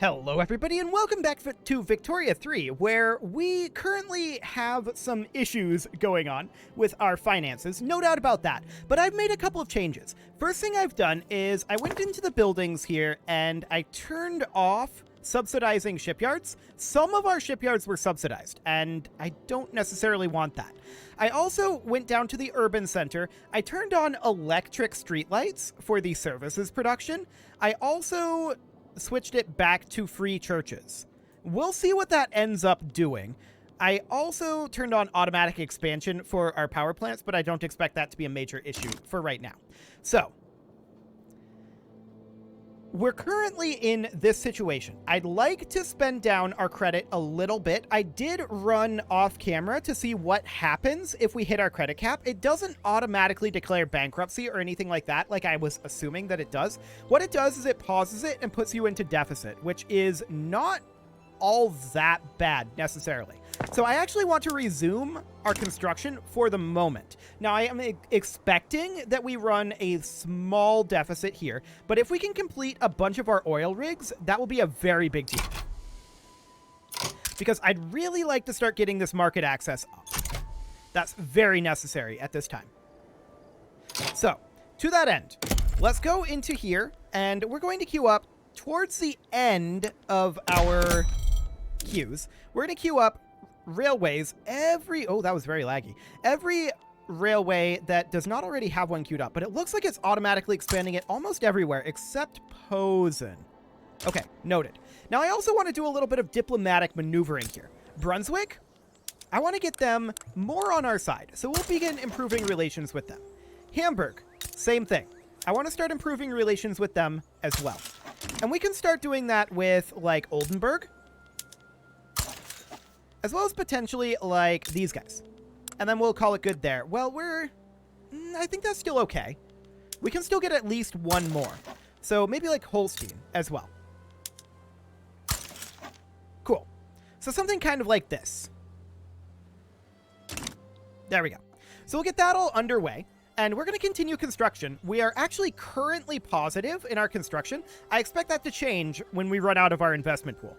Hello everybody and welcome back to Victoria 3, where we currently have some issues going on with our finances, no doubt about that, but I've made a couple of changes. First thing I've done is I went into the buildings here and I turned off subsidizing shipyards. Some of our shipyards were subsidized, and I don't necessarily want that. I also went down to the urban center. I turned on electric streetlights for the services production. I also switched it back to free churches. We'll see what that ends up doing. I also turned on automatic expansion for our power plants, but I don't expect that to be a major issue for right now. So, we're currently in this situation. I'd like to spend down our credit a little bit. I did run off camera to see what happens if we hit our credit cap. It doesn't automatically declare bankruptcy or anything like that, like I was assuming that it does. What it does is it pauses it and puts you into deficit, which is not all that bad necessarily. So I actually want to resume our construction for the moment. Now I am expecting that we run a small deficit here, but if we can complete a bunch of our oil rigs, that will be a very big deal. Because I'd really like to start getting this market access up. That's very necessary at this time. So, to that end, let's go into here, and we're going to queue up towards the end of our queues. We're going to queue up railways oh, that was very laggy. Every railway that does not already have one queued up, but it looks like it's automatically expanding it almost everywhere except Posen. Okay, noted. Now I also want to do a little bit of diplomatic maneuvering here. Brunswick, I want to get them more on our side, so we'll begin improving relations with them. Hamburg, same thing. I want to start improving relations with them as well. And we can start doing that with, like, Oldenburg, as well as potentially, like, these guys. And then we'll call it good there. Well, I think that's still okay. We can still get at least one more. So maybe, like, Holstein as well. Cool. So something kind of like this. There we go. So we'll get that all underway. And we're going to continue construction. We are actually currently positive in our construction. I expect that to change when we run out of our investment pool.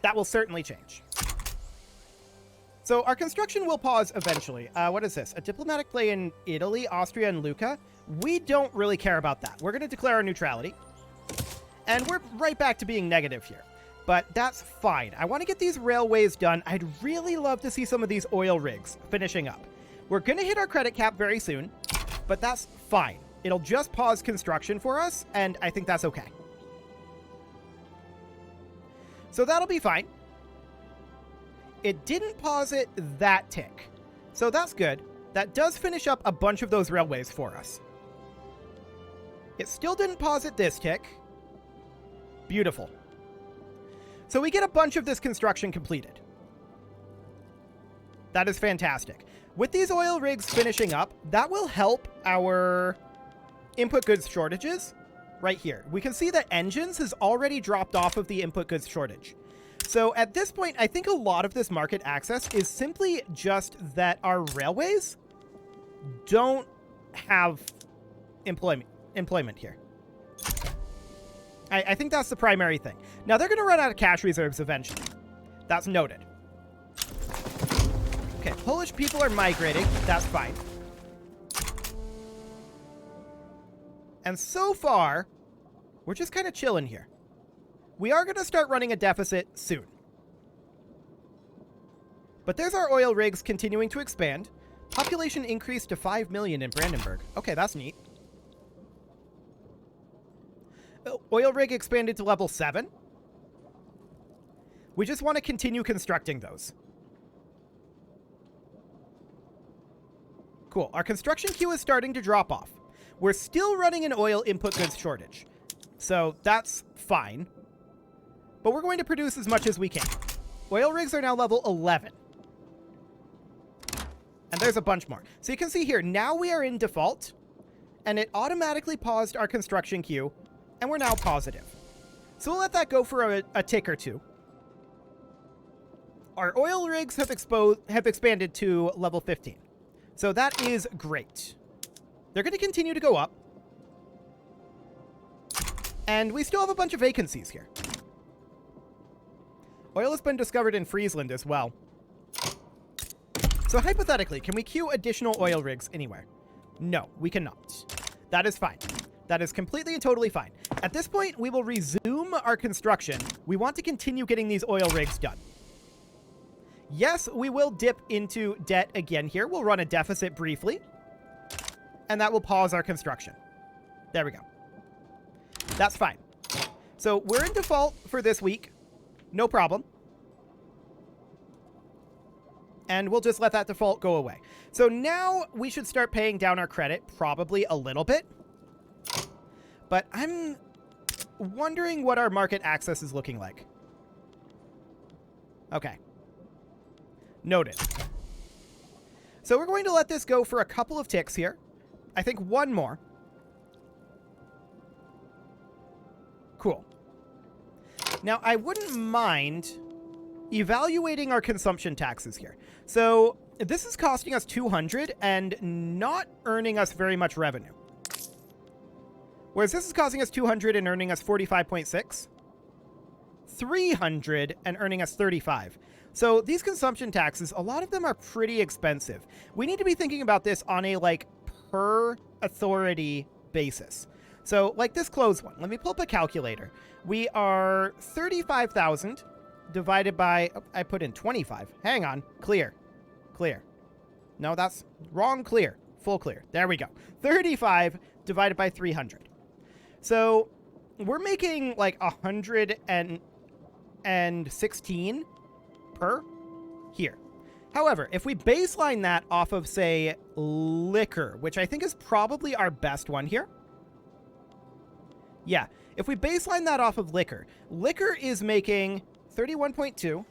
That will certainly change. So our construction will pause eventually. What is this? A diplomatic play in Italy, Austria, and Lucca? We don't really care about that. We're going to declare our neutrality. And we're right back to being negative here. But that's fine. I want to get these railways done. I'd really love to see some of these oil rigs finishing up. We're going to hit our credit cap very soon, but that's fine. It'll just pause construction for us, and I think that's okay. So that'll be fine. It didn't pause it that tick, so that's good. That does finish up a bunch of those railways for us. It still didn't pause it this tick. Beautiful. So we get a bunch of this construction completed. That is fantastic. With these oil rigs finishing up, that will help our input goods shortages right here. We can see that engines has already dropped off of the input goods shortage. So at this point, I think a lot of this market access is simply just that our railways don't have employment here. I think that's the primary thing. Now, they're going to run out of cash reserves eventually. That's noted. Okay, Polish people are migrating. That's fine. And so far, we're just kind of chilling here. We are going to start running a deficit soon. But there's our oil rigs continuing to expand. Population increased to 5 million in Brandenburg. Okay, that's neat. Oil rig expanded to level 7. We just want to continue constructing those. Cool. Our construction queue is starting to drop off. We're still running an oil input goods shortage. So that's fine. But we're going to produce as much as we can. Oil rigs are now level 11. And there's a bunch more. So you can see here, now we are in default. And it automatically paused our construction queue. And we're now positive. So we'll let that go for a tick or two. Our oil rigs have expanded to level 15. So that is great. They're going to continue to go up. And we still have a bunch of vacancies here. Oil has been discovered in Friesland as well. So hypothetically, can we queue additional oil rigs anywhere? No, we cannot. That is fine. That is completely and totally fine. At this point, we will resume our construction. We want to continue getting these oil rigs done. Yes, we will dip into debt again here. We'll run a deficit briefly. And that will pause our construction. There we go. That's fine. So we're in default for this week. No problem. And we'll just let that default go away. So now we should start paying down our credit, probably a little bit. But I'm wondering what our market access is looking like. Okay. Noted. So we're going to let this go for a couple of ticks here. I think one more. Cool. Now, I wouldn't mind evaluating our consumption taxes here. So this is costing us 200 and not earning us very much revenue. Whereas this is costing us 200 and earning us 45.6. 300 and earning us 35. So these consumption taxes, a lot of them are pretty expensive. We need to be thinking about this on a per authority basis. So like this clothes one, let me pull up a calculator. We are 35,000 divided by, oh, I put in 25. Hang on, clear. No, that's wrong clear. Full clear. There we go. 35 divided by 300. So we're making 116 per here. However, if we baseline that off of, say, liquor, which I think is probably our best one here. Yeah, if we baseline that off of liquor is making 31.2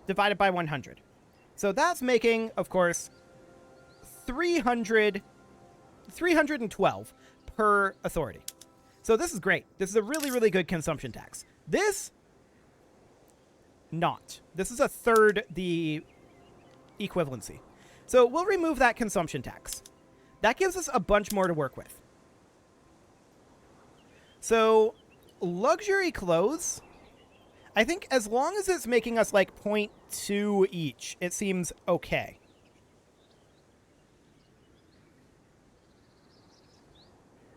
divided by 100. So that's making, of course, 312 per authority. So this is great. This is a really, really good consumption tax. This, not. This is a third the equivalency. So we'll remove that consumption tax. That gives us a bunch more to work with. So luxury clothes, I think as long as it's making us 0.2 each, it seems okay.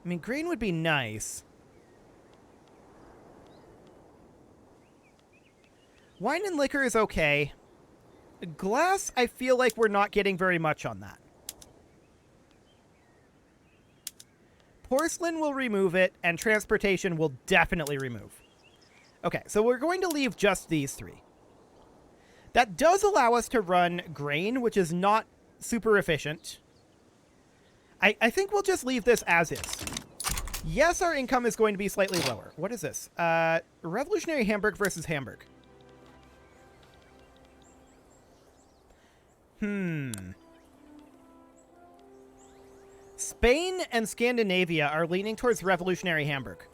I mean, grain would be nice. Wine and liquor is okay. Glass, I feel like we're not getting very much on that. Porcelain will remove it, and transportation will definitely remove. Okay, so we're going to leave just these three. That does allow us to run grain, which is not super efficient. I think we'll just leave this as is. Yes, our income is going to be slightly lower. What is this? Revolutionary Hamburg versus Hamburg. Spain and Scandinavia are leaning towards Revolutionary Hamburg.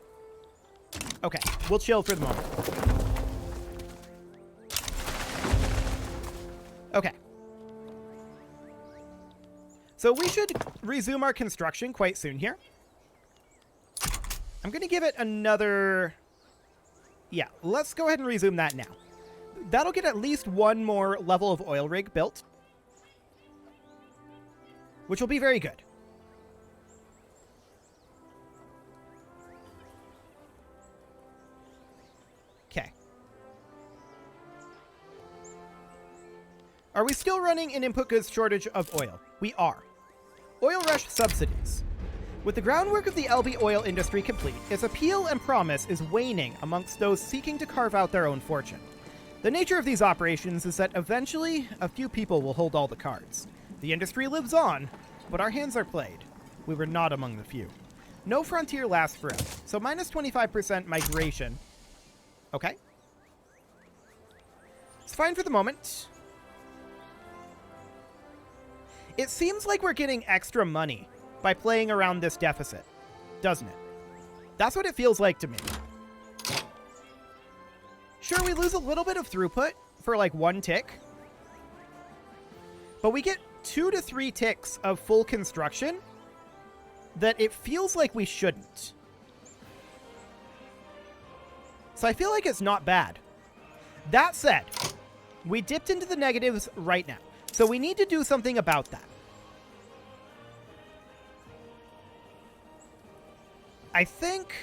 Okay, we'll chill for the moment. Okay. So we should resume our construction quite soon here. I'm going to give it another... Yeah, let's go ahead and resume that now. That'll get at least one more level of oil rig built, which will be very good. Okay. Are we still running an input goods shortage of oil? We are. Oil rush subsidies. With the groundwork of the LB oil industry complete, its appeal and promise is waning amongst those seeking to carve out their own fortune. The nature of these operations is that eventually a few people will hold all the cards. The industry lives on, but our hands are played. We were not among the few. No frontier lasts forever, so minus 25% migration. Okay. It's fine for the moment. It seems like we're getting extra money by playing around this deficit, doesn't it? That's what it feels like to me. Sure, we lose a little bit of throughput for one tick, but we get 2 to 3 ticks of full construction that it feels like we shouldn't. So I feel like it's not bad. That said, we dipped into the negatives right now. So we need to do something about that. I think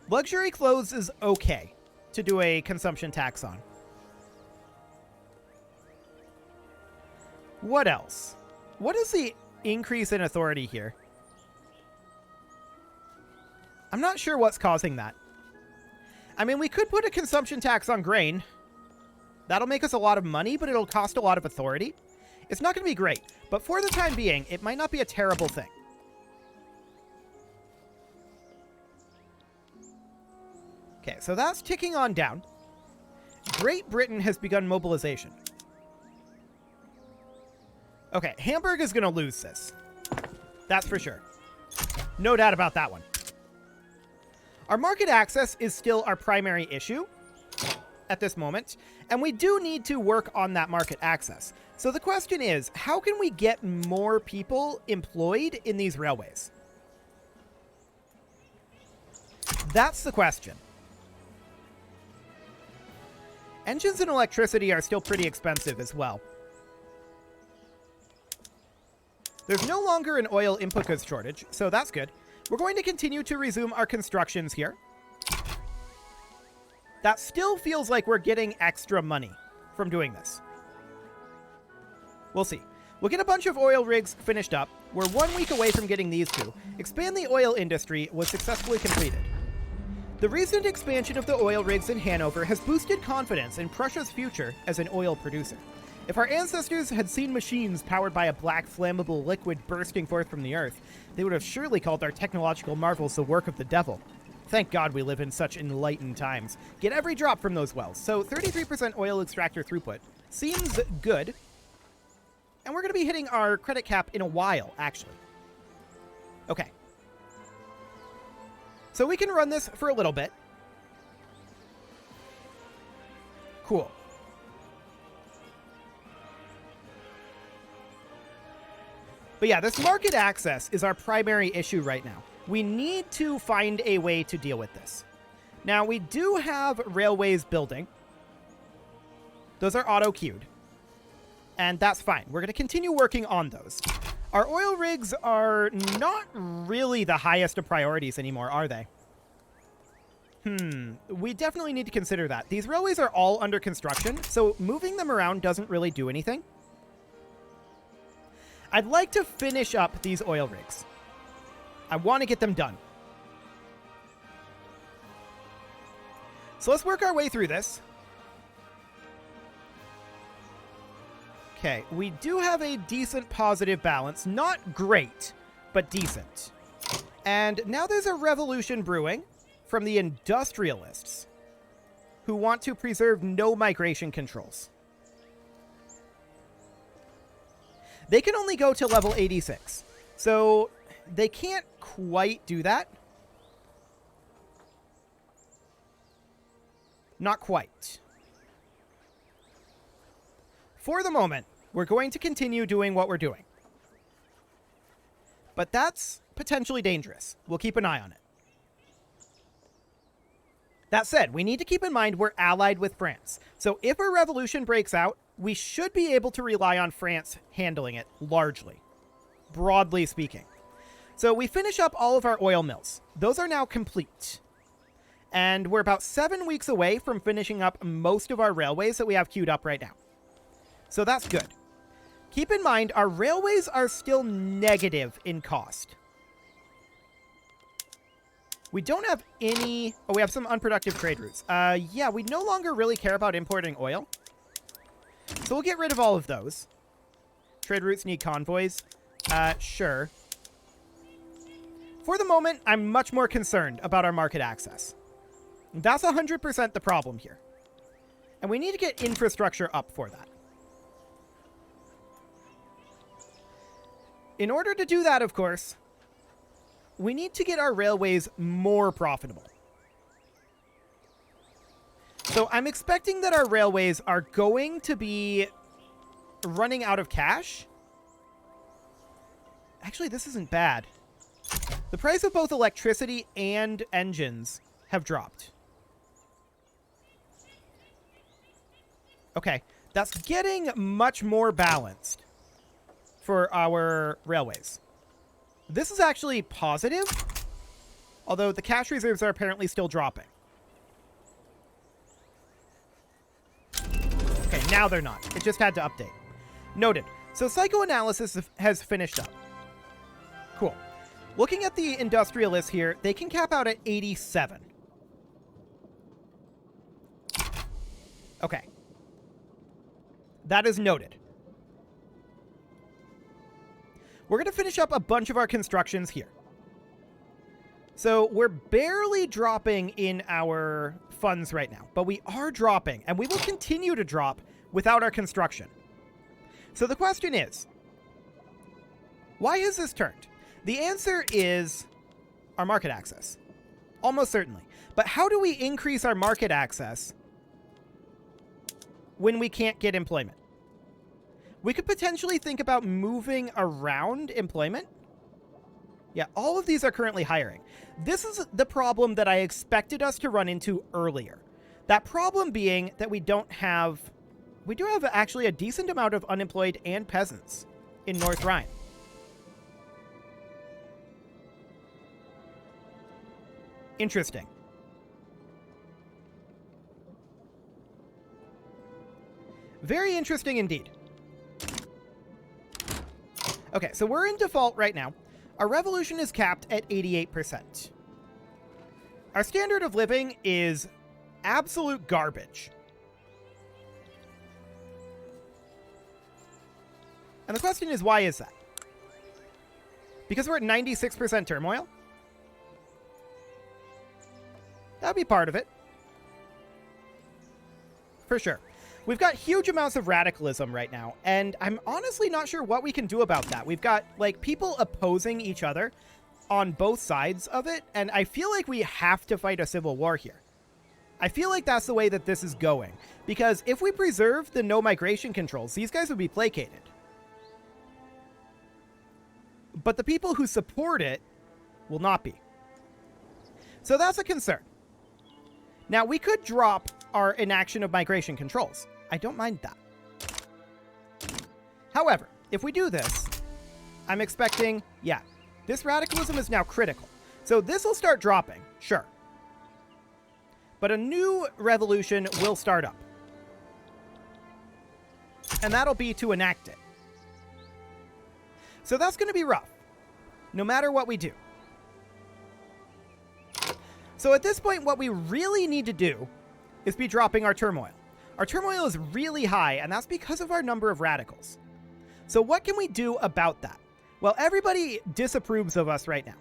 luxury clothes is okay to do a consumption tax on. What else? What is the increase in authority here? I'm not sure what's causing that. I mean, we could put a consumption tax on grain. That'll make us a lot of money, but it'll cost a lot of authority. It's not going to be great, but for the time being, it might not be a terrible thing. Okay, so that's ticking on down. Great Britain has begun mobilization. Okay, Hamburg is going to lose this. That's for sure. No doubt about that one. Our market access is still our primary issue at this moment, and we do need to work on that market access. So the question is, how can we get more people employed in these railways? That's the question. Engines and electricity are still pretty expensive as well. There's no longer an oil input goods shortage, so that's good. We're going to continue to resume our constructions here. That still feels like we're getting extra money from doing this. We'll see. We'll get a bunch of oil rigs finished up. We're 1 week away from getting these two. Expand the oil industry was successfully completed. The recent expansion of the oil rigs in Hanover has boosted confidence in Prussia's future as an oil producer. If our ancestors had seen machines powered by a black flammable liquid bursting forth from the earth, they would have surely called our technological marvels the work of the devil. Thank God we live in such enlightened times. Get every drop from those wells. So 33% oil extractor throughput seems good. And we're going to be hitting our credit cap in a while, actually. Okay. So we can run this for a little bit. Cool. But yeah, this market access is our primary issue right now. We need to find a way to deal with this. Now, we do have railways building. Those are auto-queued. And that's fine. We're going to continue working on those. Our oil rigs are not really the highest of priorities anymore, are they? We definitely need to consider that. These railways are all under construction, so moving them around doesn't really do anything. I'd like to finish up these oil rigs. I want to get them done. So let's work our way through this. Okay, we do have a decent positive balance. Not great, but decent. And now there's a revolution brewing from the industrialists who want to preserve no migration controls. They can only go to level 86, so they can't quite do that. Not quite. For the moment, we're going to continue doing what we're doing. But that's potentially dangerous. We'll keep an eye on it. That said, we need to keep in mind we're allied with France. So if a revolution breaks out, we should be able to rely on France handling it largely, broadly speaking. So we finish up all of our oil mills. Those are now complete. And we're about 7 weeks away from finishing up most of our railways that we have queued up right now. So that's good. Keep in mind, our railways are still negative in cost. We don't have any... Oh, we have some unproductive trade routes. Yeah, we no longer really care about importing oil. So we'll get rid of all of those. Trade routes need convoys. Sure. For the moment, I'm much more concerned about our market access. That's 100% the problem here. And we need to get infrastructure up for that. In order to do that, of course, we need to get our railways more profitable. So I'm expecting that our railways are going to be running out of cash. Actually, this isn't bad. The price of both electricity and engines have dropped. Okay, that's getting much more balanced for our railways. This is actually positive, although the cash reserves are apparently still dropping. Okay, now they're not. It just had to update. Noted. So psychoanalysis has finished up. Cool. Looking at the industrialists here, they can cap out at 87. Okay. That is noted. We're going to finish up a bunch of our constructions here. So we're barely dropping in our funds right now, but we are dropping, and we will continue to drop without our construction. So the question is, why has this turned? The answer is our market access. Almost certainly. But how do we increase our market access when we can't get employment? We could potentially think about moving around employment. Yeah, all of these are currently hiring. This is the problem that I expected us to run into earlier. That problem being that we do have actually a decent amount of unemployed and peasants in North Rhine. Interesting. Very interesting indeed. Okay, so we're in default right now. Our revolution is capped at 88%. Our standard of living is absolute garbage. And the question is, why is that? Because we're at 96% turmoil? That'd be part of it. For sure. We've got huge amounts of radicalism right now, and I'm honestly not sure what we can do about that. We've got, like, people opposing each other on both sides of it, and I feel like we have to fight a civil war here. I feel like that's the way that this is going, because if we preserve the no migration controls, these guys would be placated. But the people who support it will not be. So that's a concern. Now, we could drop our inaction of migration controls. I don't mind that. However, if we do this, I'm expecting, yeah, this radicalism is now critical. So this will start dropping, sure. But a new revolution will start up. And that'll be to enact it. So that's going to be rough, no matter what we do. So at this point, what we really need to do is be dropping our turmoil. Our turmoil is really high, and that's because of our number of radicals. So what can we do about that? Well, everybody disapproves of us right now.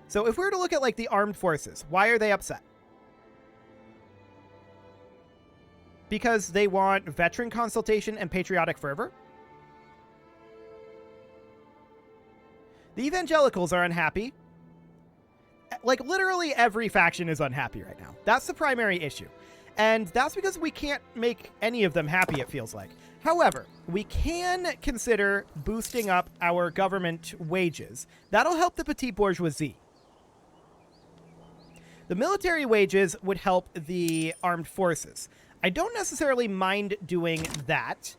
So if we were to look at, like, the armed forces, why are they upset? Because they want veteran consultation and patriotic fervor? The evangelicals are unhappy. Like, literally every faction is unhappy right now. That's the primary issue. And that's because we can't make any of them happy, it feels like. However, we can consider boosting up our government wages. That'll help the petite bourgeoisie. The military wages would help the armed forces. I don't necessarily mind doing that.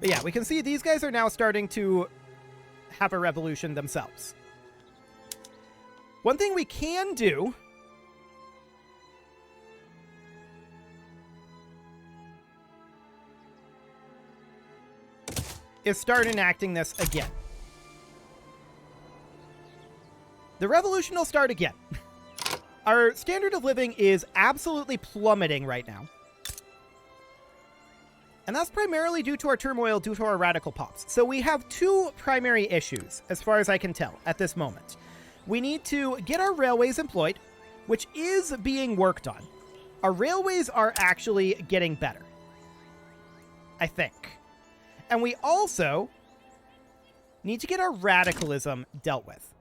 But yeah, we can see these guys are now starting to have a revolution themselves. One thing we can do is start enacting this again. The revolution will start again. Our standard of living is absolutely plummeting right now. And that's primarily due to our turmoil, due to our radical pops. So we have two primary issues, as far as I can tell, at this moment. We need to get our railways employed, which is being worked on. Our railways are actually getting better, I think. And we also need to get our radicalism dealt with.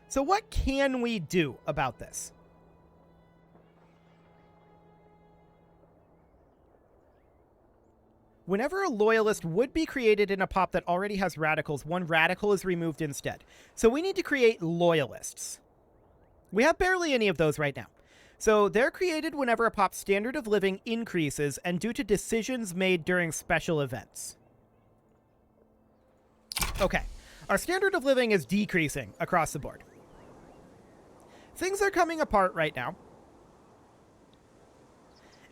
So what can we do about this? Whenever a loyalist would be created in a pop that already has radicals, one radical is removed instead. So we need to create loyalists. We have barely any of those right now. So they're created whenever a pop's standard of living increases and due to decisions made during special events. Okay, our standard of living is decreasing across the board. Things are coming apart right now.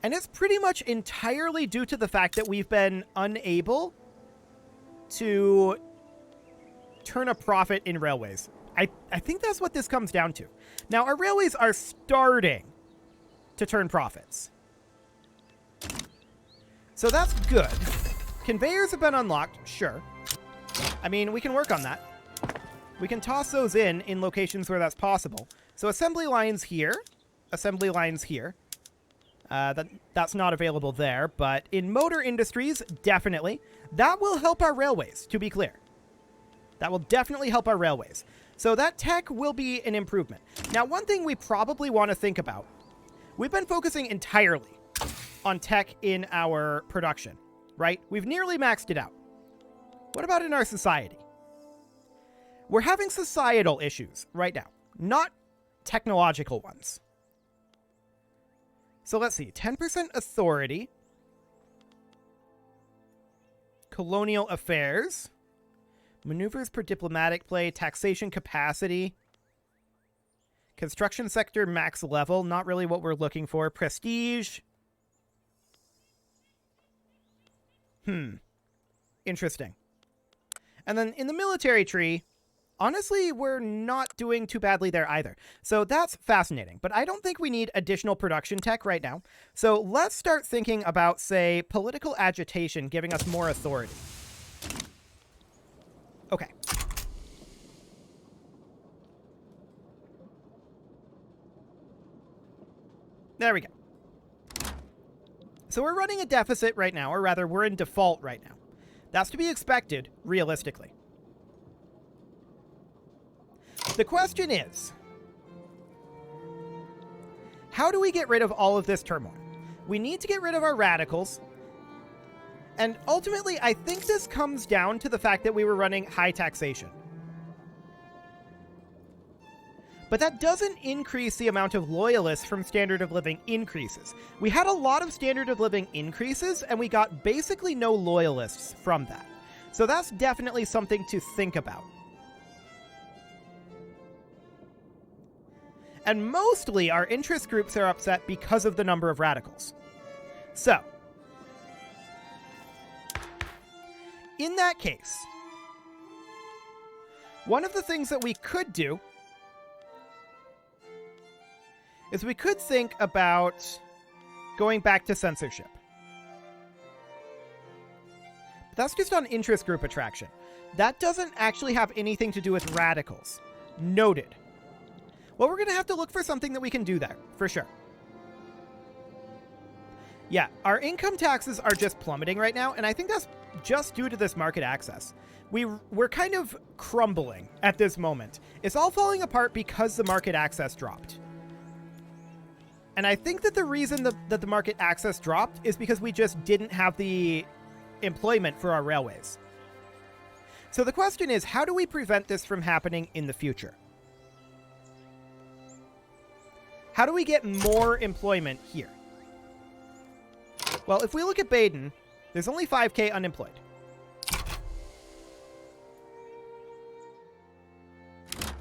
And it's pretty much entirely due to the fact that we've been unable to turn a profit in railways. I think that's what this comes down to. Now, our railways are starting to turn profits. So that's good. Conveyors have been unlocked, sure. I mean, we can work on that. We can toss those in locations where that's possible. So assembly lines here, assembly lines here. That's not available there, but in motor industries, definitely. That will help our railways, to be clear. That will definitely help our railways. So that tech will be an improvement. Now, one thing we probably want to think about, we've been focusing entirely on tech in our production, right? We've nearly maxed it out. What about in our society? We're having societal issues right now, not technological ones. So let's see, 10% authority, colonial affairs, maneuvers per diplomatic play, taxation capacity, construction sector max level, not really what we're looking for, prestige. Interesting. And then in the military tree, honestly, we're not doing too badly there either. So that's fascinating. But I don't think we need additional production tech right now. So let's start thinking about, say, political agitation giving us more authority. Okay. There we go. So we're running a deficit right now, or rather, we're in default right now. That's to be expected, realistically. The question is, how do we get rid of all of this turmoil? We need to get rid of our radicals. And ultimately, I think this comes down to the fact that we were running high taxation. But that doesn't increase the amount of loyalists from standard of living increases. We had a lot of standard of living increases, and we got basically no loyalists from that. So that's definitely something to think about. And mostly our interest groups are upset because of the number of radicals. So, in that case, one of the things that we could do is we could think about going back to censorship. But that's just on interest group attraction. That doesn't actually have anything to do with radicals. Noted. Well, we're going to have to look for something that we can do there, for sure. Yeah, our income taxes are just plummeting right now, and I think that's just due to this market access. We're kind of crumbling at this moment. It's all falling apart because the market access dropped. And I think that the reason that the market access dropped is because we just didn't have the employment for our railways. So the question is, how do we prevent this from happening in the future? How do we get more employment here? Well, if we look at Baden, there's only 5K unemployed.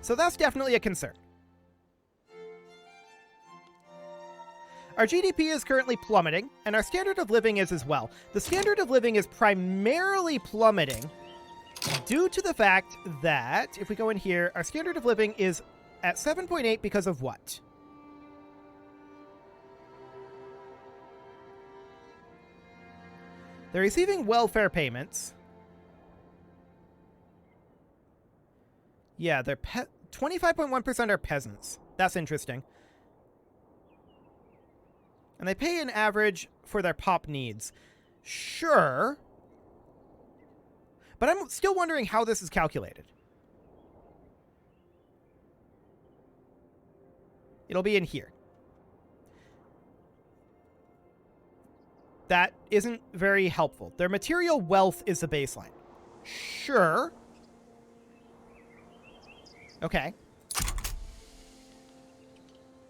So that's definitely a concern. Our GDP is currently plummeting, and our standard of living is as well. The standard of living is primarily plummeting due to the fact that, if we go in here, our standard of living is at 7.8 because of what? They're receiving welfare payments. Yeah, they're 25.1% are peasants. That's interesting. And they pay an average for their pop needs. Sure. But I'm still wondering how this is calculated. It'll be in here. That isn't very helpful. Their material wealth is the baseline. Sure. Okay.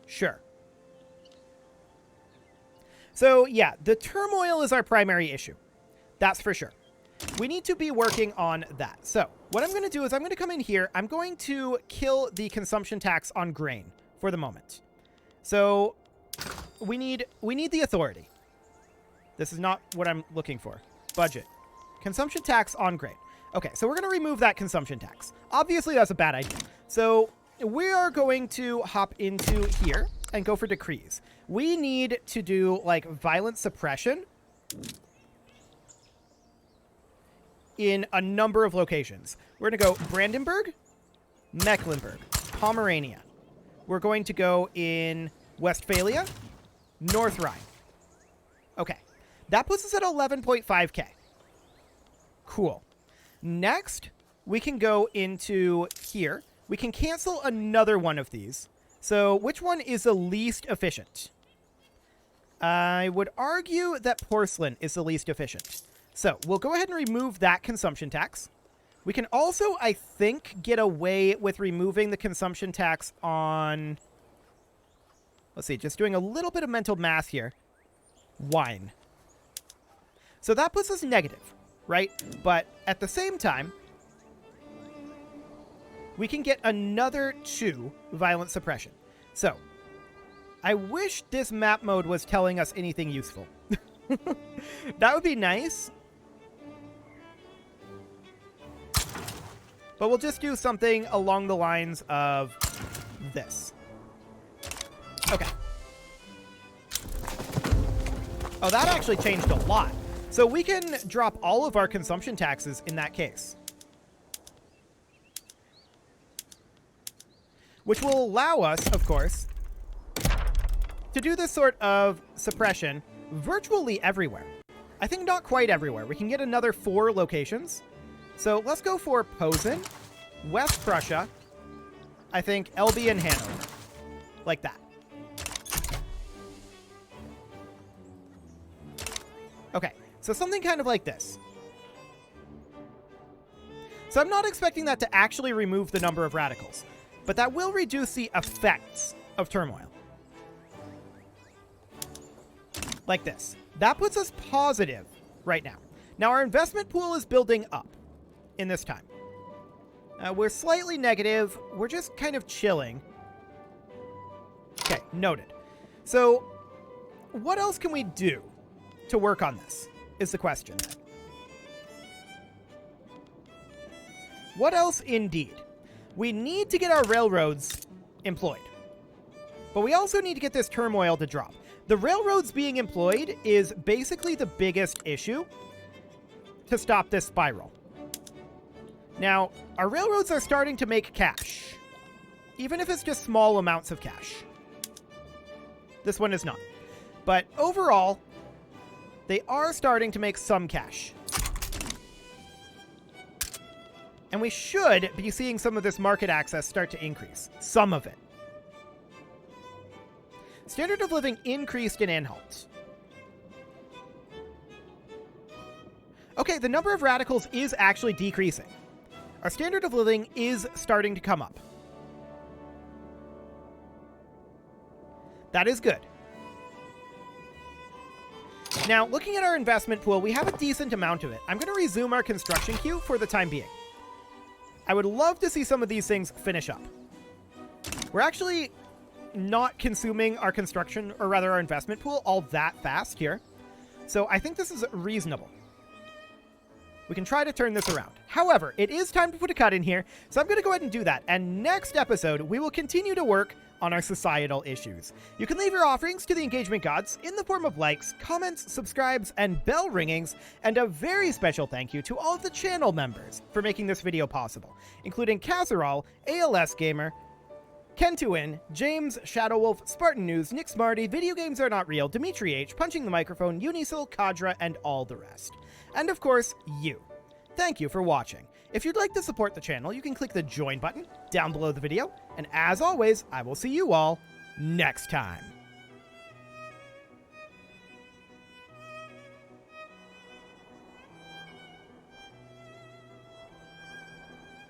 Sure. So, yeah, the turmoil is our primary issue. That's for sure. We need to be working on that. So, what I'm going to do is I'm going to come in here. I'm going to kill the consumption tax on grain for the moment. So, we need the authority. This is not what I'm looking for. Budget. Consumption tax on grain. Okay, so we're going to remove that consumption tax. Obviously, that's a bad idea. So, we are going to hop into here and go for decrees. We need to do, like, violent suppression in a number of locations. We're going to go Brandenburg, Mecklenburg, Pomerania. We're going to go in Westphalia, North Rhine. Okay. That puts us at 11.5k. Cool. Next, we can go into here. We can cancel another one of these. So, which one is the least efficient? I would argue that porcelain is the least efficient. So, we'll go ahead and remove that consumption tax. We can also, I think, get away with removing the consumption tax on... Let's see, just doing a little bit of mental math here. Wine. So that puts us negative, right? But at the same time, we can get another 2 violent suppression. So, I wish this map mode was telling us anything useful. That would be nice. But we'll just do something along the lines of this. Okay. Oh, that actually changed a lot. So we can drop all of our consumption taxes in that case. Which will allow us, of course, to do this sort of suppression virtually everywhere. I think not quite everywhere. We can get another 4 locations. So let's go for Posen, West Prussia, I think Elbe and Hanover. Like that. Okay, so something kind of like this. So I'm not expecting that to actually remove the number of radicals, but that will reduce the effects of turmoil. Like this. That puts us positive right now. Now our investment pool is building up in this time. We're slightly negative. We're just kind of chilling. Okay, noted. So what else can we do to work on this is the question. What else indeed? We need to get our railroads employed. But we also need to get this turmoil to drop. The railroads being employed is basically the biggest issue to stop this spiral. Now, our railroads are starting to make cash, even if it's just small amounts of cash. This one is not. But overall, they are starting to make some cash. And we should be seeing some of this market access start to increase. Some of it. Standard of living increased in Anhalt. Okay, the number of radicals is actually decreasing. Our standard of living is starting to come up. That is good. Now, looking at our investment pool, we have a decent amount of it. I'm going to resume our construction queue for the time being. I would love to see some of these things finish up. We're actually not consuming our construction, or rather our investment pool, all that fast here. So I think this is reasonable. We can try to turn this around. However, it is time to put a cut in here, so I'm going to go ahead and do that. And next episode, we will continue to work on our societal issues. You can leave your offerings to the engagement gods in the form of likes, comments, subscribes, and bell ringings, and a very special thank you to all of the channel members for making this video possible, including Kazarol, ALS Gamer, Kentuin, James, Shadowwolf, Spartan News, Nick Smarty, Video Games Are Not Real, Dimitri H, Punching the Microphone, Unisil, Kadra, and all the rest. And of course, you. Thank you for watching. If you'd like to support the channel, you can click the join button down below the video. And as always, I will see you all next time.